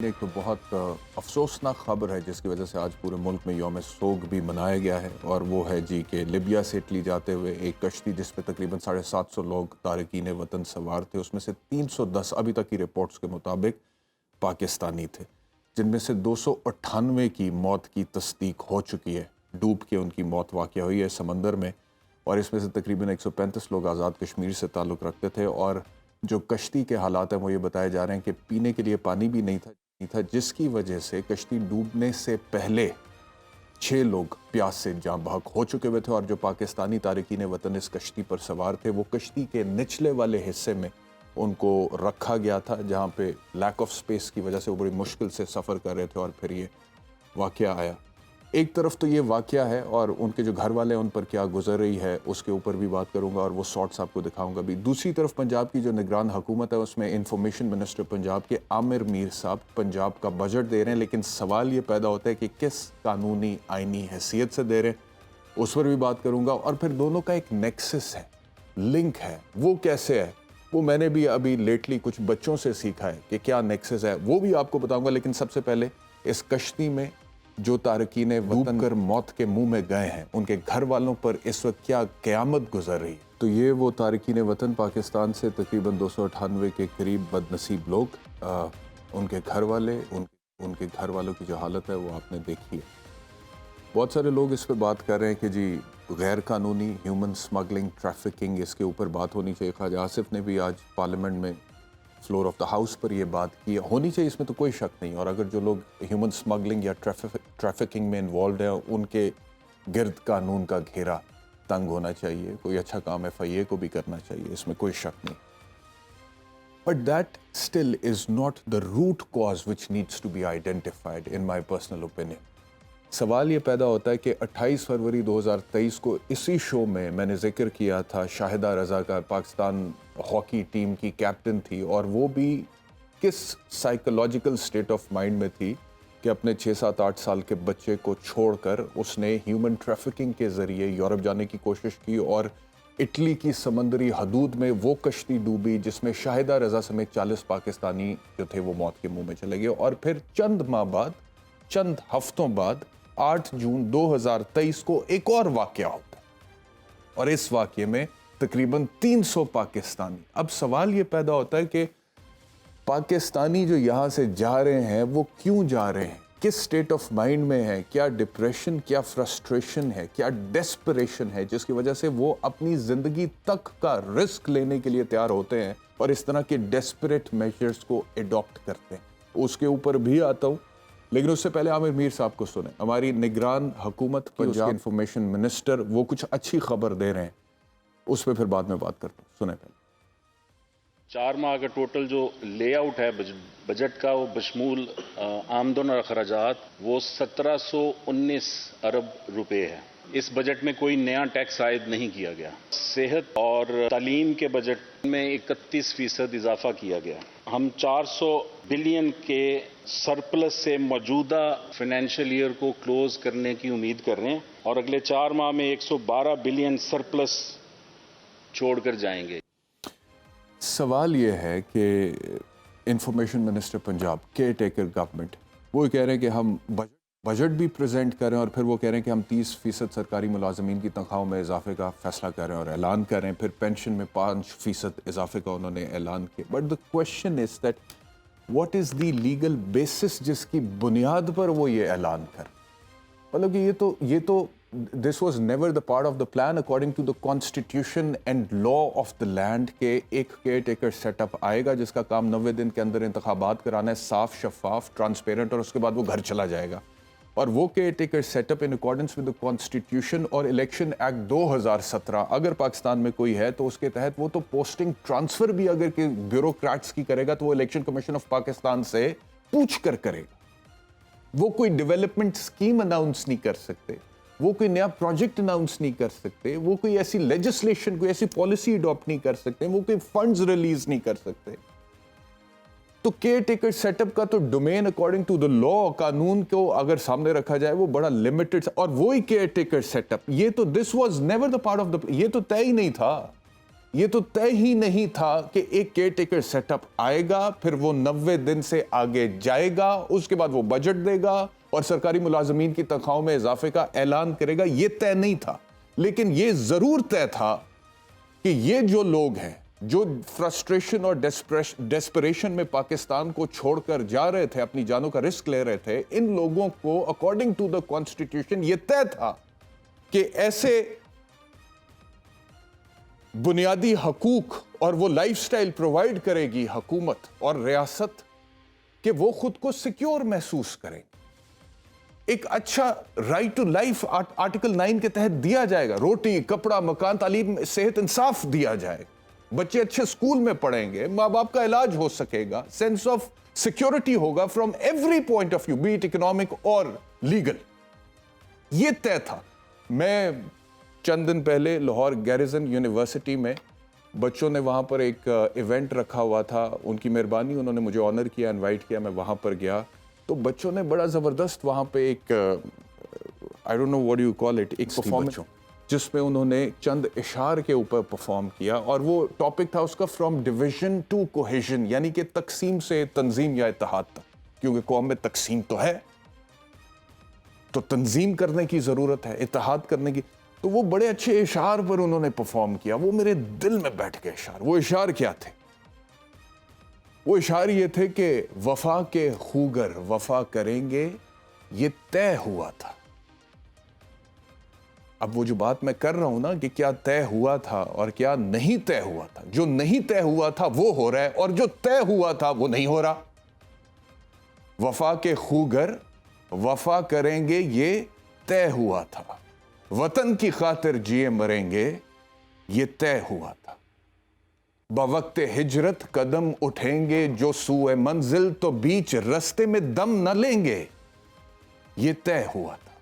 ایک تو بہت افسوسناک خبر ہے جس کی وجہ سے آج پورے ملک میں یوم سوگ بھی منایا گیا ہے، اور وہ ہے کہ لیبیا سے اٹلی جاتے ہوئے ایک کشتی جس پہ تقریباً 750 لوگ تارکین وطن سوار تھے، اس میں سے 310 ابھی تک کی رپورٹس کے مطابق پاکستانی تھے، جن میں سے 298 کی موت کی تصدیق ہو چکی ہے۔ ڈوب کے ان کی موت واقع ہوئی ہے سمندر میں، اور اس میں سے تقریباً 135 لوگ آزاد کشمیر سے تعلق رکھتے تھے، اور جو کشتی کے حالات ہیں وہ یہ بتائے جا رہے ہیں کہ پینے کے لیے پانی بھی نہیں تھا، جس کی وجہ سے کشتی ڈوبنے سے پہلے 6 لوگ پیاس سے جاں بحق ہو چکے ہوئے تھے، اور جو پاکستانی تارکین وطن اس کشتی پر سوار تھے وہ کشتی کے نچلے والے حصے میں ان کو رکھا گیا تھا، جہاں پہ لیک آف سپیس کی وجہ سے وہ بڑی مشکل سے سفر کر رہے تھے، اور پھر یہ واقعہ آیا۔ ایک طرف تو یہ واقعہ ہے، اور ان کے جو گھر والے ہیں ان پر کیا گزر رہی ہے اس کے اوپر بھی بات کروں گا، اور وہ شارٹس آپ کو دکھاؤں گا بھی۔ دوسری طرف پنجاب کی جو نگران حکومت ہے اس میں انفارمیشن منسٹر پنجاب کے عامر میر صاحب پنجاب کا بجٹ دے رہے ہیں، لیکن سوال یہ پیدا ہوتا ہے کہ کس قانونی آئینی حیثیت سے دے رہے ہیں، اس پر بھی بات کروں گا۔ اور پھر دونوں کا ایک نیکسس ہے، لنک ہے، وہ کیسے ہے وہ میں نے بھی ابھی لیٹلی کچھ بچوں سے سیکھا ہے کہ کیا نیکسس ہے، وہ بھی آپ کو بتاؤں گا۔ لیکن سب سے پہلے اس کشتی میں جو تارکین وطن کر موت کے منہ میں گئے ہیں ان کے گھر والوں پر اس وقت کیا قیامت گزر رہی ہے۔ تو یہ وہ تارکین وطن پاکستان سے تقریباً 298 کے قریب بد نصیب لوگ، ان کے گھر والے، ان کے گھر والوں کی جو حالت ہے وہ آپ نے دیکھی ہے۔ بہت سارے لوگ اس پہ بات کر رہے ہیں کہ جی غیر قانونی ہیومن سمگلنگ، ٹریفکنگ، اس کے اوپر بات ہونی چاہیے۔ خواجہ آصف نے بھی آج پارلیمنٹ میں فلور آف دا ہاؤس پر یہ بات کی ہونی چاہیے، اس میں تو کوئی شک نہیں، اور اگر جو لوگ ہیومن سمگلنگ یا ٹریفکنگ میں انوالوڈ ہیں ان کے گرد قانون کا گھیرا تنگ ہونا چاہیے، کوئی اچھا کام FIA کو بھی کرنا چاہیے، اس میں کوئی شک نہیں۔ But that still is not the root cause which needs to be identified in my personal opinion۔ سوال یہ پیدا ہوتا ہے کہ 28 فروری 2023 کو اسی شو میں نے ذکر کیا تھا شاہدہ رضا کا، پاکستان ہاکی ٹیم کی کیپٹن تھی، اور وہ بھی کس سائیکولوجیکل سٹیٹ آف مائنڈ میں تھی کہ اپنے 6 7 8 سال کے بچے کو چھوڑ کر اس نے ہیومن ٹریفکنگ کے ذریعے یورپ جانے کی کوشش کی، اور اٹلی کی سمندری حدود میں وہ کشتی ڈوبی جس میں شاہدہ رضا سمیت 40 پاکستانی جو تھے وہ موت کے منہ میں چلے گئے۔ اور پھر چند ماہ بعد، چند ہفتوں بعد 8 جون 2023 کو ایک اور واقعہ ہوتا ہے، اور اس واقعے میں تقریباً 300 پاکستانی۔ اب سوال یہ پیدا ہوتا ہے کہ پاکستانی جو یہاں سے جا رہے ہیں وہ کیوں جا رہے ہیں، کس سٹیٹ آف مائنڈ میں ہے، کیا ڈپریشن، کیا فرسٹریشن ہے، کیا ڈیسپریشن ہے جس کی وجہ سے وہ اپنی زندگی تک کا رسک لینے کے لیے تیار ہوتے ہیں اور اس طرح کے ڈیسپریٹ میجرز کو ایڈاپٹ کرتے ہیں۔ اس کے اوپر بھی آتا ہوں، لیکن اس سے پہلے عامر میر صاحب کو سنیں۔ ہماری نگران حکومت پنجاب انفارمیشن منسٹر وہ کچھ اچھی خبر دے رہے ہیں، اس پہ پھر بعد میں بات کرتا ہوں، سنیں پہلے۔ 4 ماہ کا ٹوٹل جو لے آؤٹ ہے بجٹ کا، وہ بشمول آمدن اور اخراجات، وہ 1719 ارب روپے ہے۔ اس بجٹ میں کوئی نیا ٹیکس عائد نہیں کیا گیا۔ صحت اور تعلیم کے بجٹ میں 31% اضافہ کیا گیا۔ ہم 400 بلین کے سرپلس سے موجودہ فائنینشیل ایئر کو کلوز کرنے کی امید کر رہے ہیں، اور اگلے 4 ماہ میں 112 بلین سرپلس چھوڑ کر جائیں گے۔ سوال یہ ہے کہ information minister Punjab, care taker government, وہ کہہ رہے ہیں کہ ہم بجٹ بھی پریزنٹ کریں، اور پھر وہ کہہ رہے ہیں کہ ہم 30% سرکاری ملازمین کی تنخواہوں میں اضافے کا فیصلہ کریں اور اعلان کریں، پھر پینشن میں 5% اضافے کا انہوں نے اعلان کیا۔ But the question is that what is the legal basis جس کی بنیاد پر وہ یہ اعلان کریں؟ مطلب کہ یہ تو this was never the part of the plan according to the constitution and law of the land کہ ایک کیئر ٹیکر سیٹ اپ آئے گا جس کا کام 90 دن کے اندر انتخابات کرانا ہے، صاف، شفاف، ٹرانسپیرنٹ، اور اس کے بعد وہ گھر چلا جائے گا۔ اور وہ caretaker set up in accordance with the constitution اور الیکشن ایکٹ 2017 اگر پاکستان میں کوئی ہے تو اس کے تحت وہ تو پوسٹنگ ٹرانسفر بھی اگر کہ بیوروکریٹس کی کرے گا تو وہ الیکشن کمیشن آف پاکستان سے پوچھ کر کرے گا۔ وہ کوئی ڈیولپمنٹ اسکیم اناؤنس نہیں کر سکتے، وہ کوئی نیا پروجیکٹ اناؤنس نہیں کر سکتے، وہ کوئی ایسی لیجسلیشن، کوئی ایسی پالیسی اڈاپٹ نہیں کر سکتے، وہ کوئی فنڈز ریلیز نہیں کر سکتے۔ تو کیئر ٹیکر سیٹ اپ کا تو ڈومین اکارڈنگ ٹو دا لا، قانون کو اگر سامنے رکھا جائے وہ بڑا لمیٹڈ، اور وہی کیئر ٹیکر سیٹ اپ، یہ تو this was never the part of the, یہ تو طے ہی نہیں تھا۔ یہ تو طے ہی نہیں تھا کہ ایک کیئر ٹیکر سیٹ اپ آئے گا, پھر وہ 90 دن سے آگے جائے گا, اس کے بعد وہ بجٹ دے گا اور سرکاری ملازمین کی تنخواہوں میں اضافے کا اعلان کرے گا. یہ طے نہیں تھا, لیکن یہ ضرور طے تھا کہ یہ جو لوگ ہیں جو فرسٹریشن اور ڈیسپریشن میں پاکستان کو چھوڑ کر جا رہے تھے, اپنی جانوں کا رسک لے رہے تھے, ان لوگوں کو اکارڈنگ ٹو دا کانسٹیٹیوشن یہ طے تھا کہ ایسے بنیادی حقوق اور وہ لائف سٹائل پرووائڈ کرے گی حکومت اور ریاست کہ وہ خود کو سیکیور محسوس کریں. ایک اچھا رائٹ ٹو لائف آرٹیکل 9 کے تحت دیا جائے گا, روٹی, کپڑا, مکان, تعلیم, صحت, انصاف دیا جائے گا, بچے اچھے اسکول میں پڑھیں گے, ماں باپ کا علاج ہو سکے گا, سینس آف سیکیورٹی ہوگا from every point of view, be it economic اور لیگل. یہ طے تھا. میں چند دن پہلے لاہور گیریزن یونیورسٹی میں بچوں نے وہاں پر ایک ایونٹ رکھا ہوا تھا, ان کی مہربانی, انہوں نے مجھے آنر کیا, انوائٹ کیا, میں وہاں پر گیا. تو بچوں نے بڑا زبردست وہاں پہ ایک I don't know what you call it, ایک پرفارمنس جس میں انہوں نے چند اشعار کے اوپر پرفارم کیا, اور وہ ٹاپک تھا اس کا فرام ڈویژن ٹو کوہیژن, یعنی کہ تقسیم سے تنظیم یا اتحاد تک, کیونکہ قوم میں تقسیم تو ہے تو تنظیم کرنے کی ضرورت ہے, اتحاد کرنے کی. تو وہ بڑے اچھے اشعار پر انہوں نے پرفارم کیا, وہ میرے دل میں بیٹھ گئے اشعار. وہ اشعار کیا تھے؟ وہ اشعار یہ تھے کہ وفا کے خوگر وفا کریں گے, یہ طے ہوا تھا. اب وہ جو بات میں کر رہا ہوں نا کہ کیا طے ہوا تھا اور کیا نہیں طے ہوا تھا, جو نہیں طے ہوا تھا وہ ہو رہا ہے, اور جو طے ہوا تھا وہ نہیں ہو رہا. وفا کے خوگر وفا کریں گے, یہ طے ہوا تھا. وطن کی خاطر جیے مریں گے, یہ طے ہوا تھا. بوقت ہجرت قدم اٹھیں گے جو سوئے منزل, تو بیچ رستے میں دم نہ لیں گے, یہ طے ہوا تھا.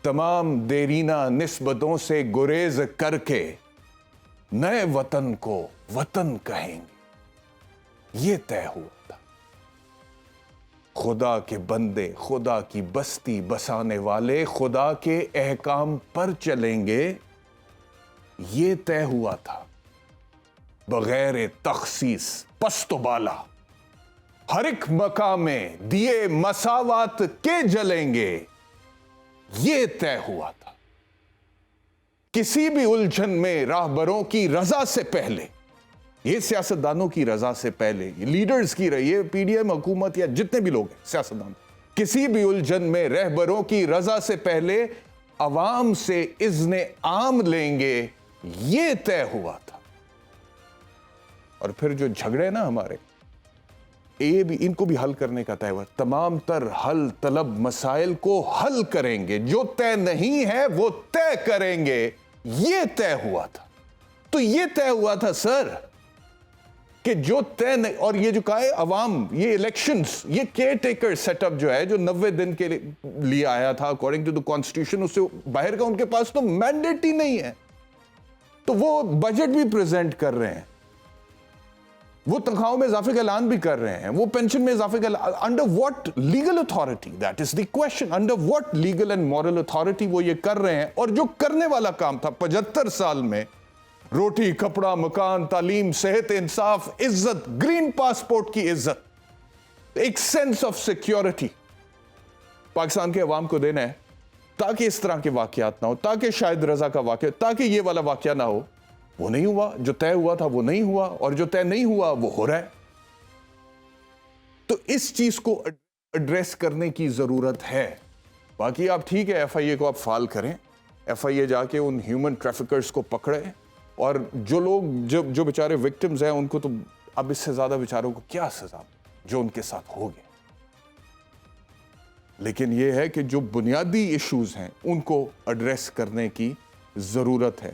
تمام دیرینہ نسبتوں سے گریز کر کے نئے وطن کو وطن کہیں گے, یہ طے ہوا تھا. خدا کے بندے, خدا کی بستی بسانے والے, خدا کے احکام پر چلیں گے, یہ طے ہوا تھا. بغیر تخصیص پست و بالا ہر ایک مقام میں دیے مساوات کے جلیں گے, یہ طے ہوا تھا. کسی بھی الجھن میں راہبروں کی رضا سے پہلے, یہ سیاستدانوں کی رضا سے پہلے, لیڈرز کی رہی ہے, پی ڈی ایم حکومت یا جتنے بھی لوگ ہیں سیاستدان, کسی بھی الجھن میں رہبروں کی رضا سے پہلے عوام سے اذن عام لیں گے, یہ طے ہوا تھا. اور پھر جو جھگڑے نا ہمارے, یہ بھی ان کو بھی حل کرنے کا طے ہوا. تمام تر حل طلب مسائل کو حل کریں گے, جو طے نہیں ہے وہ طے کریں گے, یہ طے ہوا تھا. تو یہ طے ہوا تھا سر کہ جو طے نہیں, اور یہ جو کہا ہے عوام, یہ الیکشنز, یہ کیئر ٹیکر سیٹ اپ جو ہے جو 90 دن کے لیے آیا تھا اکارڈنگ ٹو دا کانسٹیٹیوشن, اس سے باہر کا ان کے پاس تو مینڈیٹ ہی نہیں ہے. تو وہ بجٹ بھی پریزنٹ کر رہے ہیں, وہ تنخواہوں میں اضافے کا اعلان بھی کر رہے ہیں, وہ پینشن میں اضافے کا, under what legal authority, that is the question, under what legal and moral authority وہ یہ کر رہے ہیں. اور جو کرنے والا کام تھا 75 سال میں, روٹی, کپڑا, مکان, تعلیم, صحت, انصاف, عزت, گرین پاسپورٹ کی عزت, ایک سینس آف سیکیورٹی پاکستان کے عوام کو دینا ہے, تاکہ اس طرح کے واقعات نہ ہو, تاکہ شاید رضا کا واقعہ, تاکہ یہ والا واقعہ نہ ہو. وہ نہیں ہوا, جو طے ہوا تھا وہ نہیں ہوا, اور جو طے نہیں ہوا وہ ہو رہا ہے. تو اس چیز کو ایڈریس کرنے کی ضرورت ہے. باقی آپ ٹھیک ہے, ایف آئی اے کو آپ فعال کریں, ایف آئی اے جا کے ان ہیومن ٹریفکرز کو پکڑے, اور جو لوگ جو بیچارے وکٹمز ہیں ان کو تو اب اس سے زیادہ بیچاروں کو کیا سزا جو ان کے ساتھ ہو گئے. لیکن یہ ہے کہ جو بنیادی ایشوز ہیں ان کو ایڈریس کرنے کی ضرورت ہے.